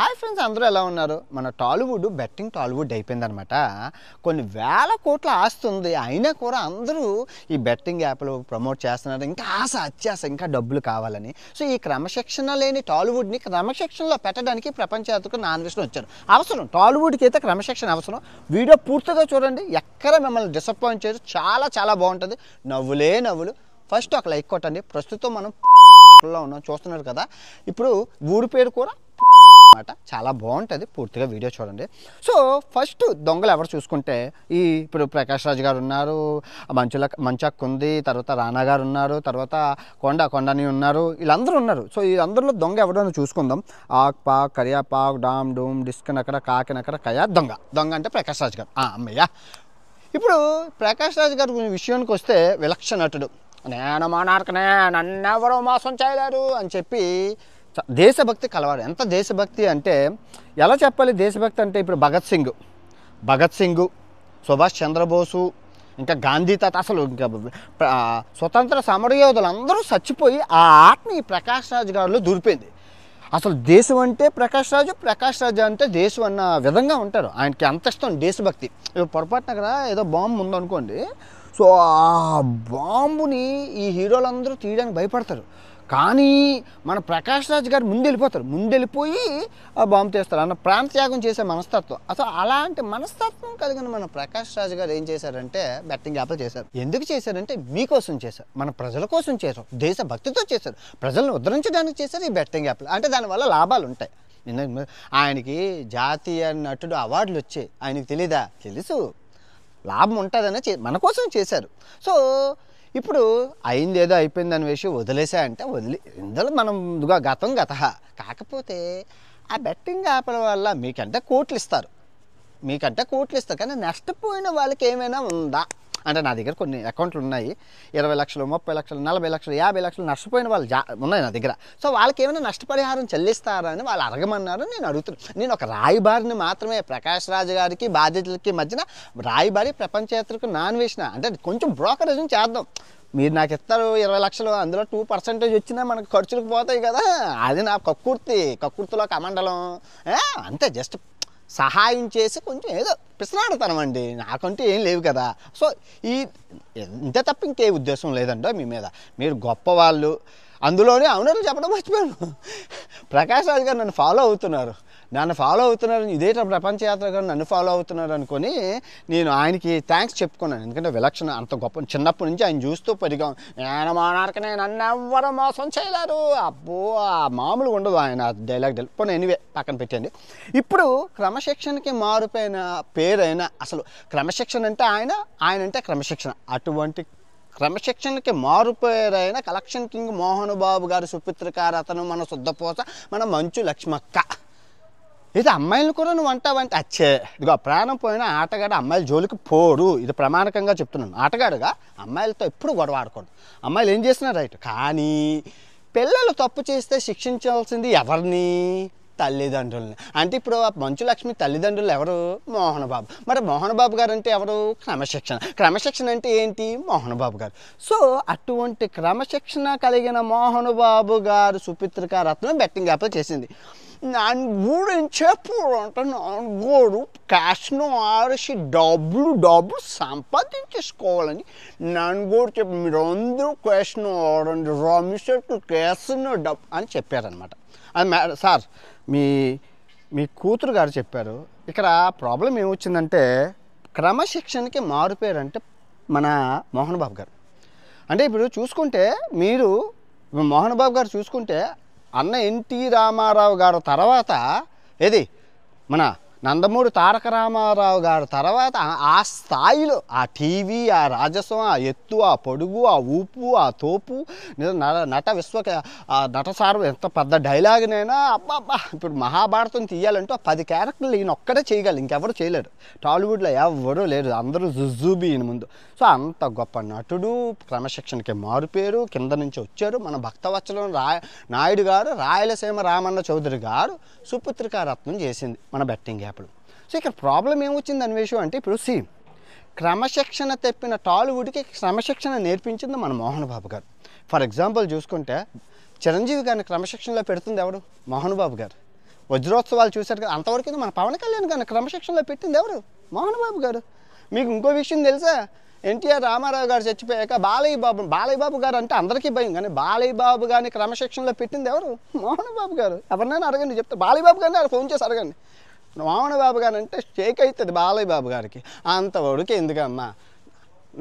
Hi friends, అందరూ ఎలా ఉన్నారు? మన టాలీవుడ్ బెట్టింగ్ టాలీవుడ్ అయిపోయిందనమాట. కొన్ని వేల కోట్ల ఆస్తి ఉంది, అయినా కూడా అందరూ ఈ బెట్టింగ్ యాప్లు ప్రమోట్ చేస్తున్నారు. ఇంకా ఆశ అత్యాశ, ఇంకా డబ్బులు కావాలని. సో ఈ క్రమశిక్షణ లేని టాలీవుడ్ని క్రమశిక్షణలో పెట్టడానికి ప్రపంచవ్యాప్తంగా నామినేషన్ వచ్చారు. అవసరం, టాలీవుడ్కి అయితే క్రమశిక్షణ అవసరం. వీడియో పూర్తిగా చూడండి, ఎక్కడ మిమ్మల్ని డిసప్పాయింట్ చేయరు. చాలా చాలా బాగుంటుంది, నవ్వులే నవ్వులు. ఫస్ట్ ఒక లైక్ కొట్టండి. ప్రస్తుతం మనం ఉన్నాం, చూస్తున్నారు కదా. ఇప్పుడు ఊరి పేరు కూడా మాట చాలా బాగుంటుంది, పూర్తిగా వీడియో చూడండి. సో ఫస్ట్ దొంగలు ఎవరు చూసుకుంటే ఇప్పుడు ప్రకాష్ రాజ్ గారు ఉన్నారు, మంచక్ ఉంది, తర్వాత రానా గారు ఉన్నారు, తర్వాత కొండని ఉన్నారు, వీళ్ళందరూ ఉన్నారు. సో వీళ్ళందరిలో దొంగ ఎవడో చూసుకుందాం. ఆక్ పాక్ కరియాపాక్ డామ్ డూమ్ డిస్కనక్కడ కాకినక్కడ కయా దొంగ అంటే ప్రకాష్ రాజ్ గారు. అమ్మయ్య. ఇప్పుడు ప్రకాష్ రాజ్ గారి విషయానికి వస్తే విలక్షణ నటుడు. నేను మానార్కనే, నన్నెవరో మోసం చేయలేరు అని చెప్పి దేశభక్తి కలవాడు. ఎంత దేశభక్తి అంటే ఎలా చెప్పాలి? దేశభక్తి అంటే ఇప్పుడు భగత్ సింగ్, సుభాష్ చంద్రబోసు, ఇంకా గాంధీ తాత, అసలు ఇంకా స్వతంత్ర సమరయోధులు అందరూ చచ్చిపోయి ఆ ఆత్మ ఈ ప్రకాష్ రాజ్ గారిలో దూరిపోయింది. అసలు దేశం అంటే ప్రకాష్ రాజ్ అంటే దేశం అన్న విధంగా ఉంటారు. ఆయనకి అంత ఇష్టం దేశభక్తి. ఇప్పుడు పొరపాటున కదా ఏదో బాంబు ఉందనుకోండి, సో ఆ బాంబుని ఈ హీరోలందరూ తీయడానికి భయపడతారు. కానీ మన ప్రకాష్ రాజ్ గారు ముందెళ్ళిపోయి ఆ బాంబు తీస్తారు అన్న ప్రాణత్యాగం చేసే మనస్తత్వం. అసలు అలాంటి మనస్తత్వం కలిగిన మన ప్రకాష్ రాజ్ గారు ఏం చేశారంటే బెట్టింగ్ యాప్లు చేశారు. ఎందుకు చేశారంటే మీకోసం చేశారు, మన ప్రజల కోసం చేశారు, దేశభక్తితో చేశారు, ప్రజలను ఉద్ధరించడానికి చేశారు ఈ బెట్టింగ్ యాప్లు. అంటే దానివల్ల లాభాలు ఉంటాయి. ఆయనకి జాతీయ నటుడు అవార్డులు వచ్చాయి, ఆయనకి తెలీదా? తెలుసు, లాభం ఉంటుందని మన కోసం చేశారు. సో ఇప్పుడు అయింది ఏదో అయిపోయిందని విషయం వదిలేసా అంటే ఇందులో మనం గతం కాకపోతే ఆ బెట్టింగ్ యాప్ల వల్ల మీకంటే కోట్లు ఇస్తారు, కానీ నష్టపోయిన వాళ్ళకి ఏమైనా ఉందా అంటే, నా దగ్గర కొన్ని అకౌంట్లు ఉన్నాయి, 20 లక్షలు, 30 లక్షలు, 40 లక్షలు, 50 లక్షలు నష్టపోయిన వాళ్ళు ఉన్నాయి నా దగ్గర. సో వాళ్ళకి ఏమైనా నష్టపరిహారం చెల్లిస్తారా అని వాళ్ళు అడగమన్నారు. నేను అడుగుతున్నాను. నేను ఒక రాయబారిని మాత్రమే, ప్రకాష్ రాజ్ గారికి బాధ్యతలకి మధ్యన రాయబారి, ప్రపంచయాత్రకు నాన్వేసిన అంటే కొంచెం బ్రోకరేజ్ చేద్దాం. మీరు నాకు ఇస్తారు 20 లక్షలు, అందులో 2% వచ్చినా మనకు ఖర్చులకు పోతాయి కదా, అది నా కక్కుర్తిలో కమండలం అంతే. జస్ట్ సహాయం చేసి కొంచెం ఏదో పిసనాడుతానమండి, నాకంటూ ఏం లేవు కదా. సో ఇంతే తప్ప ఇంకే ఉద్దేశం లేదండి మీ మీద. మీరు గొప్పవాళ్ళు. అందులోనే అవునని చెప్పడం మర్చిపోయాను, ప్రకాష్ రాజ్ గారు నన్ను ఫాలో అవుతున్నారు, ఇదేట ప్రపంచ యాత్ర గారు నన్ను ఫాలో అవుతున్నారు అనుకొని నేను ఆయనకి థ్యాంక్స్ చెప్పుకున్నాను. ఎందుకంటే విలక్షణ అంత గొప్ప, చిన్నప్పటి నుంచి ఆయన చూస్తూ పెరిగాం. నేను మానార్కనే, నన్ను ఎవ్వరూ మోసం చేయలేరు. అబ్బో మామూలుగా ఉండదు ఆయన డైలాగ్. పోనీ ఎనీవే పక్కన పెట్టండి. ఇప్పుడు క్రమశిక్షణకి మారిపోయిన పేరైనా, అసలు క్రమశిక్షణ అంటే ఆయన అంటే క్రమశిక్షణ. అటువంటి క్రమశిక్షణకి మారుపేరైన కలెక్షన్ కింగ్ మోహన్ బాబు గారు సుపుత్రికారు, అతను మన శుద్ధపోస, మన మంచు లక్ష్మక్క. ఇది అమ్మాయిలు కూడా నువ్వు అంటావంటే అచ్చే, ఇదిగో ప్రాణం పోయిన ఆటగాడు అమ్మాయిల జోలికి పోరు. ఇది ప్రమాణకంగా చెప్తున్నాను. ఆటగాడుగా అమ్మాయిలతో ఎప్పుడు గొడవ ఆడకూడదు. అమ్మాయిలు ఏం చేసినా రైట్, కానీ పిల్లలు తప్పు చేస్తే శిక్షించాల్సింది ఎవరిని? తల్లిదండ్రులని. అంటే ఇప్పుడు మంచు లక్ష్మి తల్లిదండ్రులు ఎవరు? మోహన్ బాబు. మరి మోహన్ బాబు గారు అంటే ఎవరు? క్రమశిక్షణ అంటే ఏంటి? మోహన్ బాబు గారు. సో అటువంటి క్రమశిక్షణ కలిగిన మోహన్ బాబు గారు సుపుత్రికా రత్నం బెట్టింగ్ యాప్లో చేసింది. నన్ను గురించి అంటే నాన్నగోడు క్యాష్ను ఆడిసి డబ్బులు సంపాదించేసుకోవాలని నాన్నగోడు చెప్పి, మీరు అందరూ క్యాష్ను ఆడండి, రమిషెట్ క్యాష్ను డబ్బు అని చెప్పారనమాట. అది సార్ మీ కూతురు గారు చెప్పారు. ఇక్కడ ప్రాబ్లం ఏమొచ్చిందంటే క్రమశిక్షణకి మారుపేరంటే మన మోహన్ బాబు గారు. అంటే ఇప్పుడు చూసుకుంటే మీరు మోహన్ బాబు గారు చూసుకుంటే అన్న ఎన్టీ రామారావు గారు తర్వాత ఏది మన నందమూరి తారక రామారావు గారు తర్వాత ఆ స్థాయిలో ఆ టీవీ, ఆ రాజస్వం, ఆ ఎత్తు, ఆ పొడుగు, ఆ ఊపు, ఆ తోపు, నటసారం ఎంత పెద్ద డైలాగ్నైనా అబ్బా. ఇప్పుడు మహాభారతం తీయాలంటే 10 క్యారెక్టర్లు ఈయన ఒక్కడే చేయగలరు, ఇంకెవరు చేయలేరు. టాలీవుడ్లో ఎవరూ లేరు, అందరూ జుజుబీ ఈయన ముందు. సో అంత గొప్ప నటుడు, క్రమశిక్షణకి మారుపేరు, కింద నుంచి వచ్చారు. మన భక్తవత్సలం నాయుడు గారు, రాయలసీమ రామన్న చౌదరి గారు సుపుత్రికా రత్నం చేసింది మన బెట్టింగ్ యాప్లు. సో ఇక్కడ ప్రాబ్లం ఏమొచ్చింది అన్వేషం అంటే, ఇప్పుడు క్రమశిక్షణ తెప్పిన టాలీవుడ్కి క్రమశిక్షణ నేర్పించింది మన మోహన్ బాబు గారు. ఫర్ ఎగ్జాంపుల్ చూసుకుంటే చిరంజీవి గారిని క్రమశిక్షణలో పెడుతుంది ఎవరు? మోహన్ బాబు గారు. వజ్రోత్సవాలు చూశారు కదా, అంతవరకు మన పవన్ కళ్యాణ్ గారిని క్రమశిక్షణలో పెట్టింది ఎవరు? మోహన్ బాబు గారు. మీకు ఇంకో విషయం తెలుసా? ఎన్టీఆర్ రామారావు గారు చచ్చిపోయాక బాలయ్య బాబు గారు అంటే అందరికీ భయం, కానీ బాలయ్య బాబు గారిని క్రమశిక్షణలో పెట్టింది ఎవరు? మోహన్ బాబు గారు. ఎవరినైనా అడగండి, చెప్తే బాలయ్య బాబు గారిని ఫోన్ చేసి అడగండి. మోహన్ బాబు గారు అంటే షేక్ అవుతుంది బాలయ్య బాబు గారికి. అంతవరకు ఎందుకమ్మా?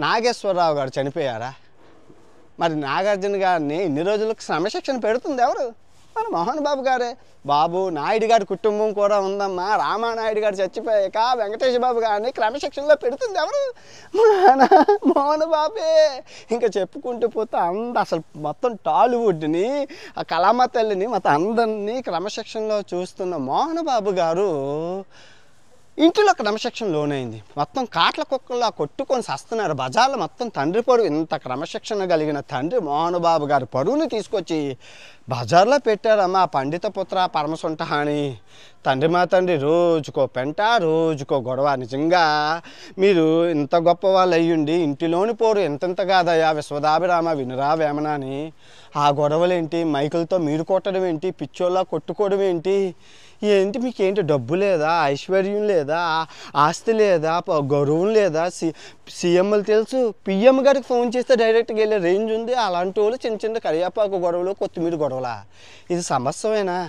నాగేశ్వరరావు గారు చనిపోయారా? మరి నాగార్జున గారిని ఇన్ని రోజులకు క్రమశిక్షణ పెడుతుంది ఎవరు? మన మోహన్ బాబు గారే. బాబు నాయుడు గారి కుటుంబం కూడా ఉందమ్మా. రామానాయుడు గారు చచ్చిపోయాక వెంకటేష్ బాబు గారిని క్రమశిక్షణలో పెడుతుంది ఎవరు? మోహన్ బాబే. ఇంకా చెప్పుకుంటూ పోతే అసలు మొత్తం టాలీవుడ్ని, ఆ కళామ తల్లిని మొత్తం అందరినీ క్రమశిక్షణలో చూస్తున్న మోహన్ బాబు గారు ఇంటిలో క్రమశిక్షణ లోనైంది. మొత్తం కాట్ల కుక్కల్లా కొట్టుకొని సస్తున్నారు బజార్లో. మొత్తం తండ్రి పరువు, ఇంత క్రమశిక్షణ కలిగిన తండ్రి మోహన్ బాబు గారి పరువుని తీసుకొచ్చి బజార్లో పెట్టారమ్మా. పండిత పుత్ర పరమసుంట అని తండ్రి మా తండ్రి రోజుకో పెంట, రోజుకో గొడవ. నిజంగా మీరు ఇంత గొప్ప వాళ్ళు అయ్యుండి ఇంటిలోని పోరు ఎంతెంత కాదయ్యా విశ్వదాభిరామ వినురా వేమన అని. ఆ గొడవలేంటి? మైకులతో మీరు కొట్టడం ఏంటి? పిచ్చోళ్ళ కొట్టుకోవడం ఏంటి? ఏంటి మీకేంటి? డబ్బు లేదా? ఐశ్వర్యం లేదా? ఆస్తి లేదా? గౌరవం లేదా? సీఎంలు తెలుసు, పిఎం గారికి ఫోన్ చేస్తే డైరెక్ట్గా వెళ్ళే రేంజ్ ఉంది. అలాంటి వాళ్ళు చిన్న చిన్న కరియాపాకు గొడవలు, కొత్తిమీర గొడవలా? ఇది సమస్యమేనా?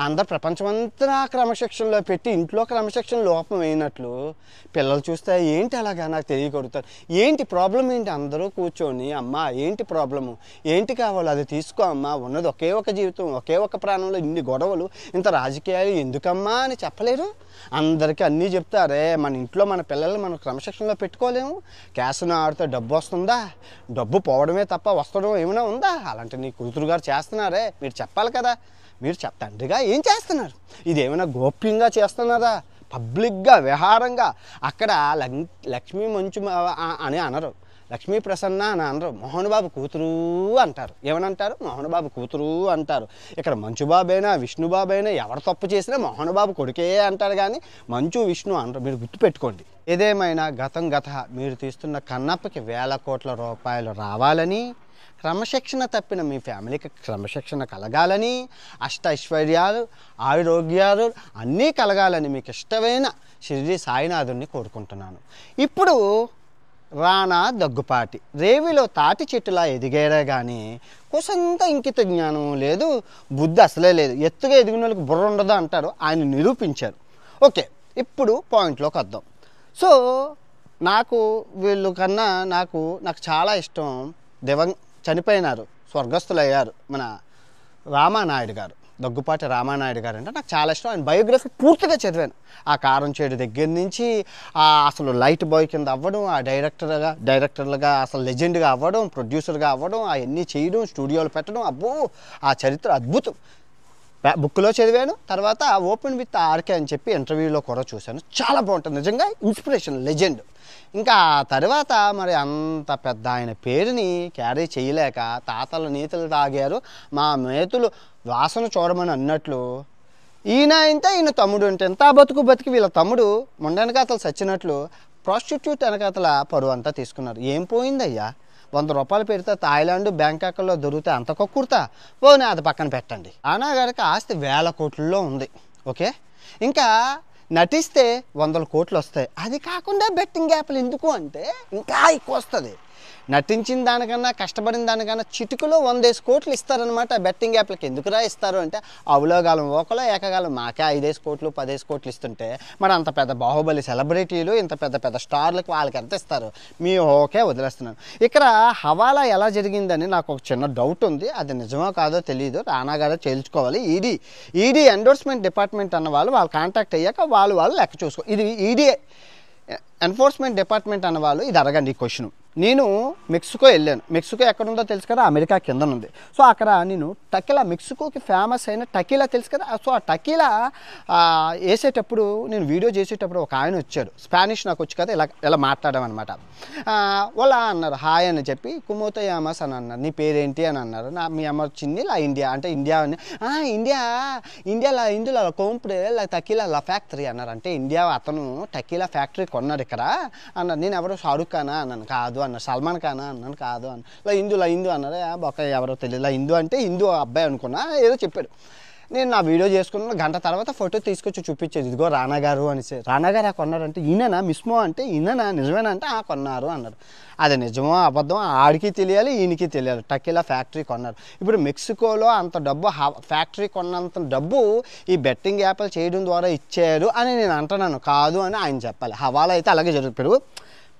అందరు ప్రపంచమంతా క్రమశిక్షణలో పెట్టి ఇంట్లో క్రమశిక్షణ లోపం అయినట్లు పిల్లలు చూస్తే ఏంటి అలాగా నాకు తెలియకూడతారు. ఏంటి ప్రాబ్లం ఏంటి? అందరూ కూర్చొని అమ్మ ఏంటి ప్రాబ్లము, ఏంటి కావాలో అది తీసుకో అమ్మా, ఉన్నది ఒకే ఒక జీవితం, ఒకే ఒక ప్రాణంలో ఇన్ని గొడవలు, ఇంత రాజకీయాలు ఎందుకమ్మా అని చెప్పలేరు. అందరికీ అన్నీ చెప్తారే. మన ఇంట్లో మన పిల్లల్ని మనం క్రమశిక్షణలో పెట్టుకోలేము. క్యాసినో ఆడితే డబ్బు వస్తుందా? డబ్బు పోవడమే తప్ప వస్తడం ఏమైనా ఉందా? అలాంటి నీ కూతురు గారు చేస్తున్నారే, మీరు చెప్పాలి కదా. మీరు తండ్రిగా ఏం చేస్తున్నారు? ఇదేమైనా గోప్యంగా చేస్తున్నారా? పబ్లిక్గా విహారంగా అక్కడ లక్ష్మీ మంచు అని అనరు, లక్ష్మీ ప్రసన్న అని అనరు, మోహన్ బాబు కూతురు అంటారు. ఏమనంటారు? మోహన్ బాబు కూతురు అంటారు. ఇక్కడ మంచుబాబు అయినా విష్ణుబాబు అయినా ఎవరు తప్పు చేసినా మోహన్ బాబు కొడుకే అంటారు, కానీ మంచు విష్ణు అనరు. మీరు గుర్తుపెట్టుకోండి. ఏదేమైనా గతం మీరు తీస్తున్న కన్నప్పకి వేల కోట్ల రూపాయలు రావాలని, క్రమశిక్షణ తప్పిన మీ ఫ్యామిలీకి క్రమశిక్షణ కలగాలని, ఐశ్వర్యాలు ఆరోగ్యాలు అన్నీ కలగాలని మీకు ఇష్టమైన షిరిడి సాయినాథుడిని కోరుకుంటున్నాను. ఇప్పుడు రానా దగ్గుపాటి రేవిలో తాటి చెట్టులా ఎదిగారే కానీ కొసంత ఇంకిత జ్ఞానం లేదు, బుద్ధి అసలే లేదు. ఎత్తుగా ఎదిగిన వాళ్ళకి బుర్ర ఉండదు అంటారు, ఆయన నిరూపించారు. ఓకే, ఇప్పుడు పాయింట్లోకి వద్దాం. సో నాకు వీళ్ళు కన్నా నాకు చాలా ఇష్టం చనిపోయినారు, స్వర్గస్థులయ్యారు మన రామానాయుడు గారు. దగ్గుపాటి రామానాయుడు గారు అంటే నాకు చాలా ఇష్టం. ఆయన బయోగ్రఫీ పూర్తిగా చదివాను. ఆ కారం చేడు దగ్గర నుంచి అసలు లైట్ బాయ్ కింద అవ్వడం, ఆ డైరెక్టర్లుగా అసలు లెజెండ్గా అవ్వడం, ప్రొడ్యూసర్గా అవ్వడం, అవన్నీ చేయడం, స్టూడియోలు పెట్టడం, అబ్బో ఆ చరిత్ర అద్భుతం. బుక్లో చదివాను. తర్వాత ఓపెన్ విత్ ఆర్కే అని చెప్పి ఇంటర్వ్యూలో కూడా చూశాను. చాలా బాగుంటుంది, నిజంగా ఇన్స్పిరేషన్, లెజెండ్. ఇంకా తర్వాత మరి అంత పెద్ద ఆయన పేరుని క్యారీ చేయలేక తాతల నీతులు తాగారు, మా మేతులు వాసన చూడమని అన్నట్లు ఈయన తమ్ముడు అంటే ఎంత బతికి వీళ్ళ తమ్ముడు మొండెనకాతలు చచ్చినట్లు ప్రాస్టిట్యూట్ వెనకాతల పరువు అంతా తీసుకున్నారు. ఏం పోయిందయ్యా? 100 రూపాయలు పెడితే థాయిలాండ్ బ్యాంకాక్లో దొరికితే అంత కొక్కుర్తా పోనీ అది పక్కన పెట్టండి. రానా గారికి ఆస్తి వేల కోట్లలో ఉంది. ఓకే, ఇంకా నటిస్తే 100 కోట్లు వస్తాయి. అది కాకుండా బెట్టింగ్ యాప్లు ఎందుకు అంటే ఇంకా ఎక్కువ వస్తుంది. నటించిన దానికన్నా కష్టపడిన దానికన్నా చిటుకులో 100 కోట్లు ఇస్తారనమాట బెట్టింగ్ యాప్లకి. ఎందుకురా ఇస్తారు అంటే అవలోగాలం ఓకలో ఏకగాలం మాకే 5 కోట్లు 10 కోట్లు ఇస్తుంటే మరి అంత పెద్ద బాహుబలి సెలబ్రిటీలు ఇంత పెద్ద స్టార్లకు వాళ్ళకి ఎంత ఇస్తారు? మీ ఓకే వదిలేస్తున్నాను. ఇక్కడ హవాలా ఎలా జరిగిందని నాకు ఒక చిన్న డౌట్ ఉంది, అది నిజమో కాదో తెలియదు. రానా గారు తేల్చుకోవాలి. ఈడీ ఎండోర్స్మెంట్ డిపార్ట్మెంట్ అన్న వాళ్ళు కాంటాక్ట్ అయ్యాక వాళ్ళు లెక్క చూసుకో. ఇది ఈడీ ఎన్ఫోర్స్మెంట్ డిపార్ట్మెంట్ అన్న వాళ్ళు ఇది అడగండి ఈ క్వశ్చన్. నేను మెక్సికో వెళ్ళాను. మెక్సికో ఎక్కడుందో తెలుసు కదా, అమెరికా కింద ఉంది. సో అక్కడ నేను టకీలా, మెక్సికోకి ఫేమస్ అయిన టకీలా తెలుసు కదా. సో ఆ టకీలా వేసేటప్పుడు నేను వీడియో చేసేటప్పుడు ఒక ఆయన వచ్చాడు, స్పానిష్ నాకు వచ్చి కదా, ఇలా మాట్లాడామన్నమాట. వాళ్ళ అన్నారు హాయ్ అని చెప్పి కుమోతయామస్ అని అన్నారు. నీ పేరేంటి అని అన్నారు. మీ అమ్మ వచ్చింది లా ఇండియా అంటే ఇండియా అని. ఇండియాలో ఇందులో కోంపుడే టకీలా లా ఫ్యాక్టరీ అన్నారు. అంటే ఇండియా అతను టకీలా ఫ్యాక్టరీ కొన్నాడు ఇక్కడ అన్నారు. నేను ఎవరు షారుఖ్ ఖానా అన్నాను. కాదు అన్నారు. సల్మాన్ ఖానా అన్నాను. కాదు అన్న. లా హిందూ అన్నారు. బొక్క ఎవరో తెలియదు. హిందూ అంటే హిందూ అబ్బాయి అనుకున్నా, ఏదో చెప్పాడు. నేను నా వీడియో చేసుకున్న గంట తర్వాత ఫోటో తీసుకొచ్చి చూపించేది, ఇదిగో రానా గారు అనేసి. రానా గారు కొన్నారంటే ఈయననా మిస్మో అంటే ఈయననా నిజమేనా అంటే కొన్నారు అన్నారు. అది నిజమో అబద్ధం ఆడికి తెలియాలి, ఈయనకి తెలియాలి. టకీలా ఫ్యాక్టరీ కొన్నారు. ఇప్పుడు మెక్సికోలో అంత డబ్బు ఫ్యాక్టరీ కొన్నంత డబ్బు ఈ బెట్టింగ్ యాప్లు చేయడం ద్వారా ఇచ్చారు అని నేను అంటున్నాను, కాదు అని ఆయన చెప్పాలి. హవాలా అయితే అలాగే జరుగుతుంది.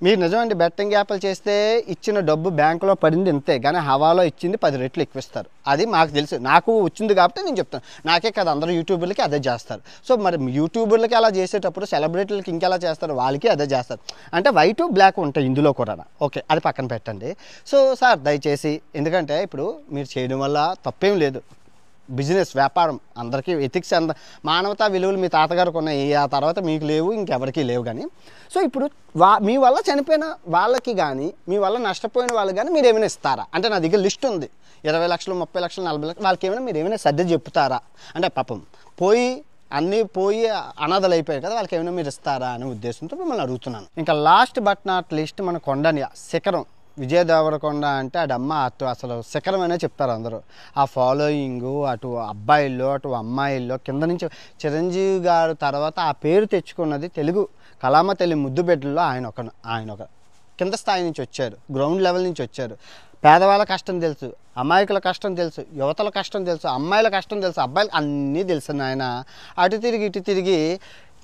మీరు నిజమండి, బెట్టింగ్ యాప్లు చేస్తే ఇచ్చిన డబ్బు బ్యాంకులో పడింది ఇంతే, కానీ హవాలో ఇచ్చింది 10 రెట్లు ఎక్కువ ఇస్తారు. అది మాకు తెలుసు, నాకు వచ్చింది కాబట్టి నేను చెప్తాను. నాకే కదా, అందరూ యూట్యూబర్లకి అదే చేస్తారు. సో మరి యూట్యూబర్లకి అలా చేసేటప్పుడు సెలబ్రిటీలకి ఇంకెలా చేస్తారు, వాళ్ళకి అదే చేస్తారు. అంటే వైట్ బ్లాక్ ఉంటాయి ఇందులో కూడా. ఓకే, అది పక్కన పెట్టండి. సో సార్ దయచేసి, ఎందుకంటే ఇప్పుడు మీరు చేయడం వల్ల తప్పేం లేదు, బిజినెస్ వ్యాపారం అందరికీ ఎథిక్స్ మానవతా విలువలు మీ తాతగారికి ఉన్నాయి, ఆ తర్వాత మీకు లేవు, ఇంకెవరికి లేవు. కానీ సో ఇప్పుడు మీ వల్ల చనిపోయిన వాళ్ళకి కానీ మీ వల్ల నష్టపోయిన వాళ్ళకి కానీ మీరు ఏమైనా ఇస్తారా అంటే, నా దగ్గర లిస్ట్ ఉంది 20 లక్షలు 30 లక్షలు 40 లక్షలు, వాళ్ళకి ఏమైనా మీరు ఏమైనా సర్ది చెప్తారా అంటే, పాపం అన్నీ పోయి అనాథలు అయిపోయాయి కదా, వాళ్ళకి ఏమైనా మీరు ఇస్తారా అనే ఉద్దేశంతో మిమ్మల్ని అడుగుతున్నాను. ఇంకా లాస్ట్ బట్ నాట్ లీస్ట్ మన కొండని శిఖరం విజయ దేవరకొండ అంటే అమ్మ అసలు శిఖరమనే చెప్తారు అందరూ. ఆ ఫాలోయింగు అటు అబ్బాయిల్లో అటు అమ్మాయిల్లో కింద నుంచి చిరంజీవి గారు తర్వాత ఆ పేరు తెచ్చుకున్నది తెలుగు కళామ తల్లి ముద్దుబిడ్డల్లో ఆయన ఒక కింద స్థాయి నుంచి వచ్చారు, గ్రౌండ్ లెవెల్ నుంచి వచ్చారు. పేదవాళ్ళ కష్టం తెలుసు, అమాయకుల కష్టం తెలుసు, యువతల కష్టం తెలుసు, అమ్మాయిల కష్టం తెలుసు, అబ్బాయిలకు అన్నీ తెలుసు. ఆయన అటు తిరిగి ఇటు తిరిగి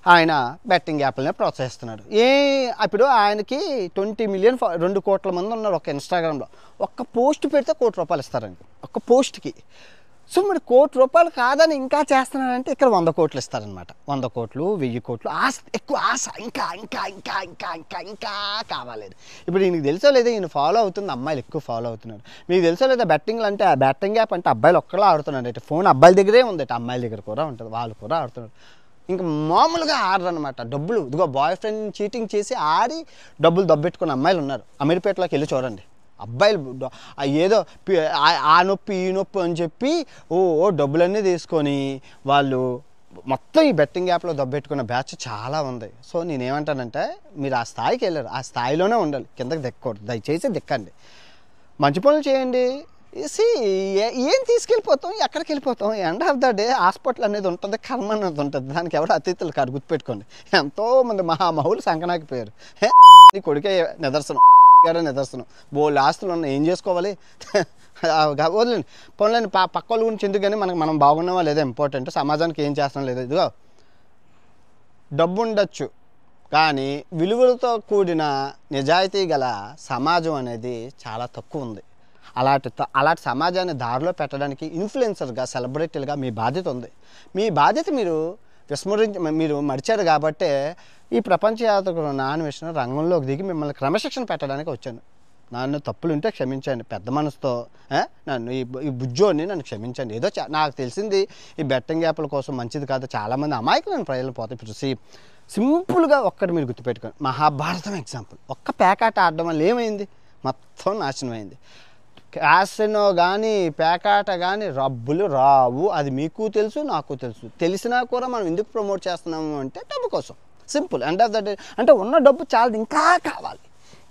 ఆయన బెట్టింగ్ యాప్లనే ప్రోత్సహిస్తున్నాడు. ఇప్పుడు ఆయనకి 20 మిలియన్ 2 కోట్ల మంది ఉన్నారు ఒక ఇన్స్టాగ్రామ్లో. ఒక్క పోస్ట్ పెడితే ₹1 ఇస్తారండి ఒక్క పోస్ట్కి. సో మరి ₹1 కాదని ఇంకా చేస్తున్నాడంటే ఇక్కడ 100 కోట్లు ఇస్తారనమాట. 100 కోట్లు 1000 కోట్లు ఆశ, ఎక్కువ ఆశ, ఇంకా ఇంకా ఇంకా ఇంకా ఇంకా ఇంకా కావాలి. ఇప్పుడు ఈయనకి తెలుసో లేదా, ఈయన ఫాలో అవుతుంది, అమ్మాయిలు ఎక్కువ ఫాలో అవుతున్నారు. మీకు తెలుసో లేదా, బెట్టింగ్లు అంటే బెట్టింగ్ యాప్ అంటే అబ్బాయిలు ఒక్కలా ఆడుతున్నాడు అంటే, ఫోన్ అబ్బాయిల దగ్గరే ఉంది, అమ్మాయిల దగ్గర కూడా ఉంటుంది, వాళ్ళు కూడా ఆడుతున్నారు. ఇంకా మామూలుగా ఆడరు అనమాట. డబ్బులు ఇదిగో బాయ్ ఫ్రెండ్ చీటింగ్ చేసి ఆడి డబ్బులు దబ్బెట్టుకున్న అమ్మాయిలు ఉన్నారు. అమీర్పేటలోకి వెళ్ళి చూడండి, అబ్బాయిలు ఏదో ఆ నొప్పి ఈ నొప్పి అని చెప్పి డబ్బులన్నీ తీసుకొని వాళ్ళు మొత్తం ఈ బెట్టింగ్ యాప్లో దబ్బెట్టుకున్న బ్యాచ్ చాలా ఉంది. సో నేనేమంటానంటే, మీరు ఆ స్థాయికి వెళ్ళారు, ఆ స్థాయిలోనే ఉండాలి, కిందకి దిక్కకూడదు. దయచేసి దిక్కండి, మంచి పనులు చేయండి. ఏం తీసుకెళ్ళిపోతాం, ఎక్కడికి వెళ్ళిపోతాం? End of the day hospital అనేది ఉంటుంది, కర్మ అనేది ఉంటుంది, దానికి ఎవరు అతిథులు కాదు, గుర్తుపెట్టుకోండి. ఎంతోమంది మహామహులు సంకనాకిపోయారు. నీ కొడుకే నిదర్శనం, గారే నిదర్శనం. బోల్డ్ ఆస్తులు ఉన్నాయి, ఏం చేసుకోవాలి? వదిలేండి, పోన్లేండి, పక్క వాళ్ళ గురించి ఎందుకు, కానీ మనం బాగున్నావా లేదా ఇంపార్టెంట్, సమాజానికి ఏం చేస్తాం లేదా. ఇదిగో డబ్బు ఉండొచ్చు, కానీ విలువలతో కూడిన నిజాయితీ గల సమాజం అనేది చాలా తక్కువ ఉంది. అలాంటి సమాజాన్ని దారిలో పెట్టడానికి ఇన్ఫ్లుయెన్సర్గా, సెలబ్రిటీలుగా మీ బాధ్యత ఉంది. మీ బాధ్యత మీరు మడిచారు కాబట్టే ఈ ప్రపంచ యాత్రికులు నాన్వేషణ రంగంలోకి దిగి మిమ్మల్ని క్రమశిక్షణ పెట్టడానికి వచ్చాను. నన్ను తప్పులు ఉంటే క్షమించండి, పెద్ద మనసుతో నన్ను ఈ బుజ్జోని నన్ను క్షమించండి. ఏదో నాకు తెలిసింది ఈ బెట్టింగ్ యాప్ల కోసం మంచిది కాదు, చాలామంది అమాయకులను ప్రజలు పోతాయి. ఇప్పుడు సింపుల్గా ఒక్కటి మీరు గుర్తుపెట్టుకోండి, మహాభారతం ఎగ్జాంపుల్. ఒక్క పేకాట ఆడడం వల్ల ఏమైంది? మొత్తం నాశనం అయింది. క్యాసినో కానీ పేకాట కానీ రబ్బులు రావు, అది మీకు తెలుసు, నాకు తెలుసు. తెలిసినా కూడా మనం ఎందుకు ప్రమోట్ చేస్తున్నాము అంటే డబ్బు కోసం, simple. End of the day అంటే ఉన్న డబ్బు చాలా, ఇంకా కావాలి,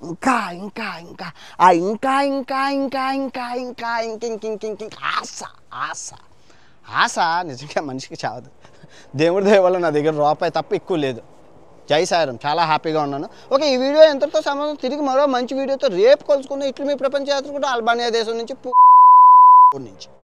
ఇంకా ఇంకా ఇంకా ఇంకా ఇంకా ఇంకా ఇంకా ఇంకా ఇంక ఆశ ఆశ ఆశ నిజంగా మనిషికి చావదు. దేవుడి దయ వల్ల నా దగ్గర రూపాయి తప్ప ఎక్కువ లేదు. జై సాయిరాం, చాలా హ్యాపీగా ఉన్నాను. ఓకే, ఈ వీడియో ఎంతటితో సంబంధం, తిరిగి మరో మంచి వీడియోతో రేపు కలుసుకుందాం. ఇట్లు మీ ప్రపంచ యాత్రికుడు అల్బానియా దేశం నుంచి.